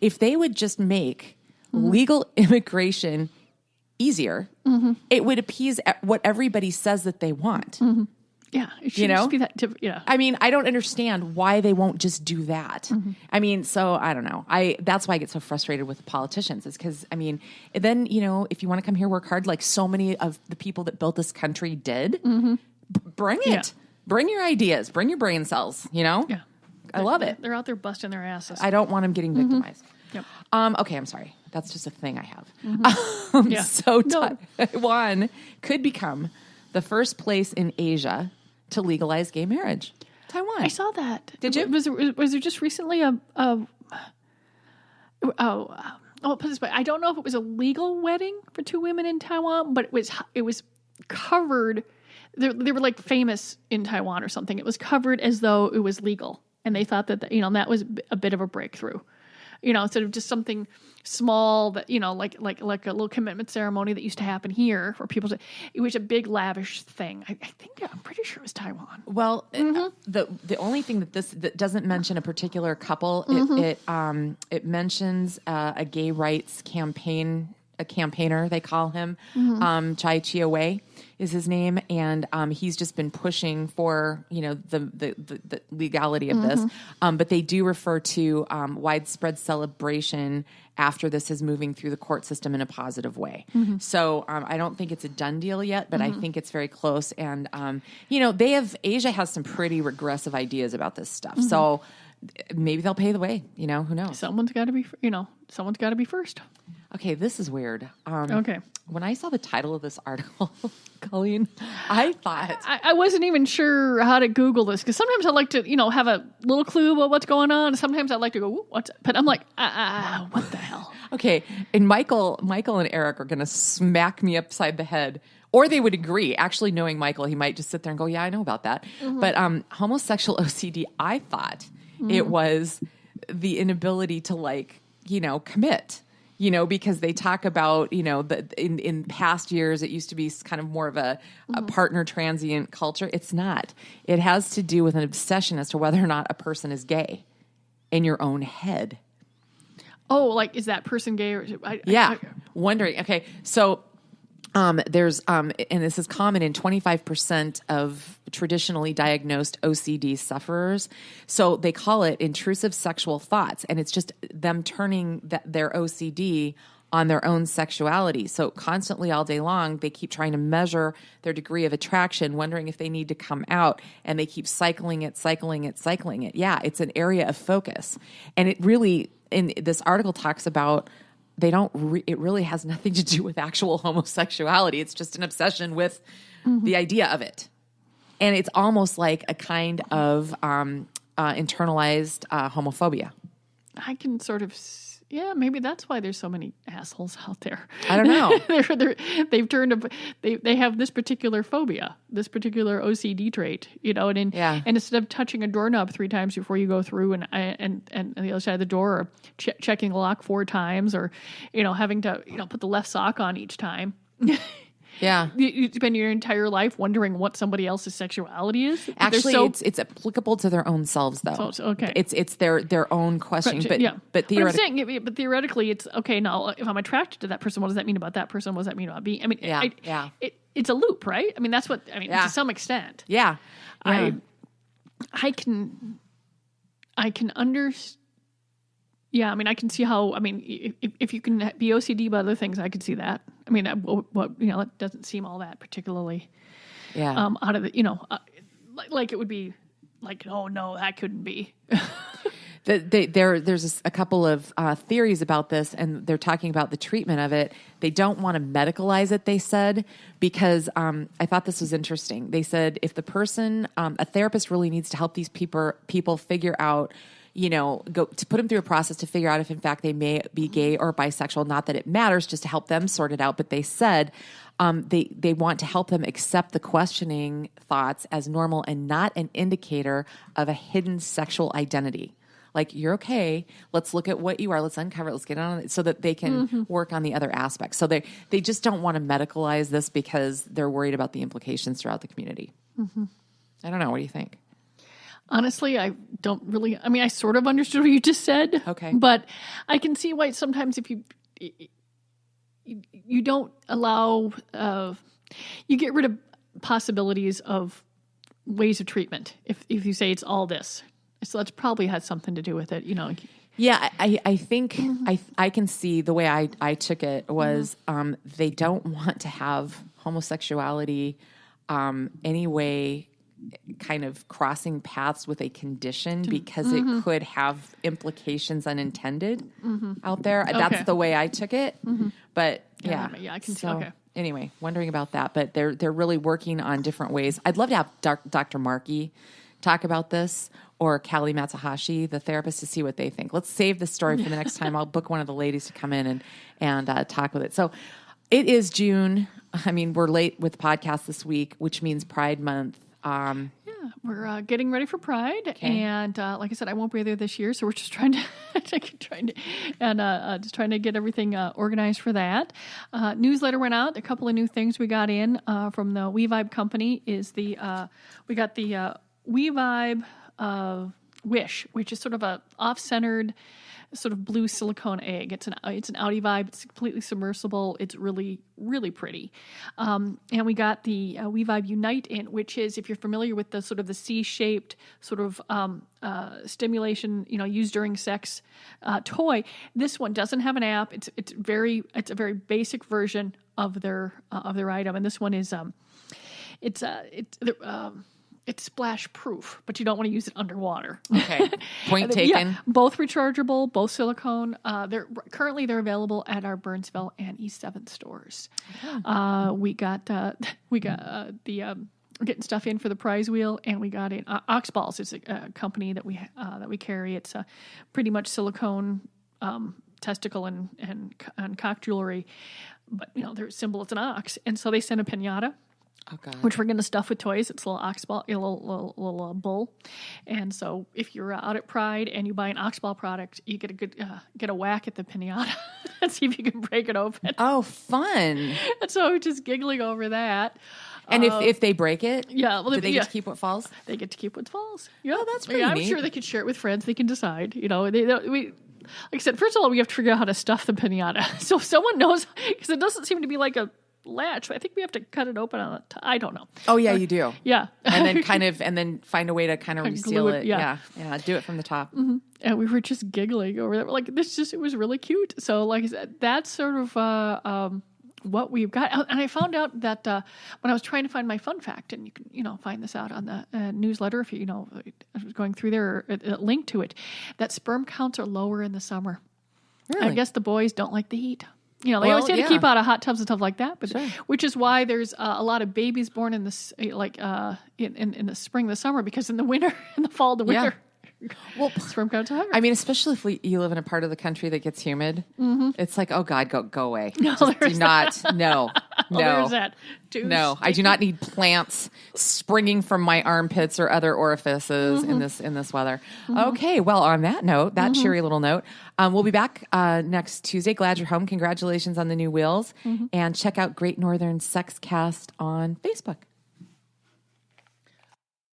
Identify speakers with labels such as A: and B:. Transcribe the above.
A: if they would just make legal immigration easier, it would appease what everybody says that they want.
B: Yeah. It should just be that.
A: I mean, I don't understand why they won't just do that. I mean, so I don't know. That's why I get so frustrated with politicians is because, I mean, then, if you want to come here, work hard, like so many of the people that built this country did, bring it. Yeah. Bring your ideas. Bring your brain cells, Yeah. I love it.
B: They're out there busting their asses.
A: I don't want them getting victimized.
B: Yep.
A: Okay, I'm sorry. That's just a thing I have. So Taiwan could become the first place in Asia to legalize gay marriage. Taiwan.
B: I saw that.
A: Did you?
B: Was there just recently put this way. I don't know if it was a legal wedding for two women in Taiwan, but it was covered. They were like famous in Taiwan or something. It was covered as though it was legal. And they thought that, that was a bit of a breakthrough, instead of just something small that, like a little commitment ceremony that used to happen here for people to, it was a big lavish thing. I'm pretty sure it was Taiwan.
A: Well, the only thing that doesn't mention a particular couple, it mentions a gay rights campaigner, they call him, Chai Chia-wei is his name, and he's just been pushing for the legality of this. But they do refer to widespread celebration after this is moving through the court system in a positive way. So I don't think it's a done deal yet, but I think it's very close. And Asia has some pretty regressive ideas about this stuff. So maybe they'll pay the way. Who knows?
B: Someone's got to be first.
A: Okay, this is weird.
B: Okay.
A: When I saw the title of this article, Colleen, I thought...
B: I wasn't even sure how to Google this, because sometimes I like to, have a little clue about what's going on. And sometimes I like to go, what's... But I'm like, what the hell?
A: Okay, and Michael and Eric are going to smack me upside the head, or they would agree. Actually, knowing Michael, he might just sit there and go, yeah, I know about that. But homosexual OCD, I thought it was the inability to, commit. Because they talk about, that in past years, it used to be kind of more of a partner transient culture. It's not. It has to do with an obsession as to whether or not a person is gay in your own head.
B: Oh, is that person gay?
A: Wondering. Okay. So there's, and this is common in 25% of traditionally diagnosed OCD sufferers. So they call it intrusive sexual thoughts, and it's just them turning their OCD on their own sexuality. So constantly all day long, they keep trying to measure their degree of attraction, wondering if they need to come out, and they keep cycling it. Yeah, it's an area of focus. And it really, in this article talks about, it really has nothing to do with actual homosexuality. It's just an obsession with the idea of it. And it's almost like a kind of internalized homophobia.
B: I can sort of, maybe that's why there's so many assholes out there.
A: I don't know.
B: They have this particular phobia, this particular OCD trait, and instead of touching a doorknob 3 times before you go through and on the other side of the door, or checking the lock 4 times, or, having to, put the left sock on each time.
A: Yeah.
B: You spend your entire life wondering what somebody else's sexuality is.
A: Actually, it's applicable to their own selves, though.
B: So, okay.
A: It's their own questioning. But
B: theoretically, it's okay. Now, if I'm attracted to that person, what does that mean about that person? What does that mean about me? I mean, it's a loop, right? I mean, that's what, to some extent.
A: Yeah.
B: I can understand. Yeah, I can see how, if you can be OCD about other things, I could see that. It doesn't seem all that particularly out of the, like it would be like, oh no, that couldn't be.
A: There's a couple of theories about this, and they're talking about the treatment of it. They don't want to medicalize it, they said, because I thought this was interesting. They said if the person, a therapist really needs to help these people figure out, go to put them through a process to figure out if in fact they may be gay or bisexual. Not that it matters, just to help them sort it out. But they said they want to help them accept the questioning thoughts as normal and not an indicator of a hidden sexual identity. Like, you're okay. Let's look at what you are. Let's uncover it. Let's get on it so that they can work on the other aspects. So they just don't want to medicalize this because they're worried about the implications throughout the community. I don't know. What do you think?
B: Honestly, I don't really. I mean, I sort of understood what you just said.
A: Okay.
B: But I can see why sometimes if you don't allow, you get rid of possibilities of ways of treatment. If you say it's all this, so that's probably has something to do with it.
A: Yeah, I think I can see the way I took it was they don't want to have homosexuality any way kind of crossing paths with a condition because it could have implications unintended out there.
B: Okay.
A: That's the way I took it. But yeah,
B: I can see.
A: so,
B: Okay.
A: Anyway, wondering about that, but they're really working on different ways. I'd love to have Dr. Markey talk about this, or Callie Matsuhashi, the therapist, to see what they think. Let's save this story for the next time. I'll book one of the ladies to come in and talk with it. So it is June. I mean, we're late with the podcast this week, which means Pride Month.
B: We're getting ready for Pride, and like I said, I won't be there this year, so we're just trying to just trying to get everything organized for that. Newsletter went out. A couple of new things we got in from the We Vibe company is we got the We Vibe Wish, which is sort of a off-centered sort of blue silicone egg. It's an outie vibe. It's completely submersible. It's really, really pretty. And we got the We Vibe Unite in, which is, if you're familiar with the sort of the C-shaped sort of stimulation, used during sex toy. This one doesn't have an app. It's a very basic version of their item, and this one is it's splash proof, but you don't want to use it underwater.
A: Okay. Point taken.
B: Yeah, both rechargeable, both silicone. They're available at our Burnsville and East 7th stores. We got the getting stuff in for the prize wheel, and we got in Oxballs is a company that we carry. It's pretty much silicone testicle and cock jewelry, but their symbol is an ox, and so they sent a piñata.
A: Oh, God.
B: Which we're going to stuff with toys. It's a little oxball, a little bull. And so if you're out at Pride and you buy an oxball product, you get a whack at the piñata and see if you can break it open.
A: Oh, fun.
B: And so we're just giggling over that.
A: And if they break it,
B: do
A: they get to keep what falls?
B: They get to keep what falls. Yeah,
A: Oh, that's pretty neat.
B: I'm sure they could share it with friends. They can decide. Like I said, first of all, we have to figure out how to stuff the piñata. So if someone knows, because it doesn't seem to be like a latch. I think we have to cut it open on the I don't know.
A: Oh yeah, you do.
B: Yeah.
A: And then find a way to kind of reseal it. Yeah. Do it from the top.
B: Mm-hmm. And we were just giggling over that. We're like, it was really cute. So like I said, that's sort of what we've got. And I found out that when I was trying to find my fun fact, and you can find this out on the newsletter if I was going through there, a link to it, that sperm counts are lower in the summer.
A: Really?
B: I guess the boys don't like the heat. They always say to keep out of hot tubs and stuff like that, but which is why there's a lot of babies born in this in the spring, the summer, because in the winter, in the fall, the winter,
A: well,
B: sperm counts are higher.
A: I mean, especially if you live in a part of the country that gets humid, it's like, oh God, go away.
B: No,
A: there's no.
B: There's that.
A: No, I do not need plants springing from my armpits or other orifices in this weather. Okay, well, on that note, that cheery little note, we'll be back next Tuesday. Glad you're home. Congratulations on the new wheels, and check out Great Northern Sexcast on Facebook.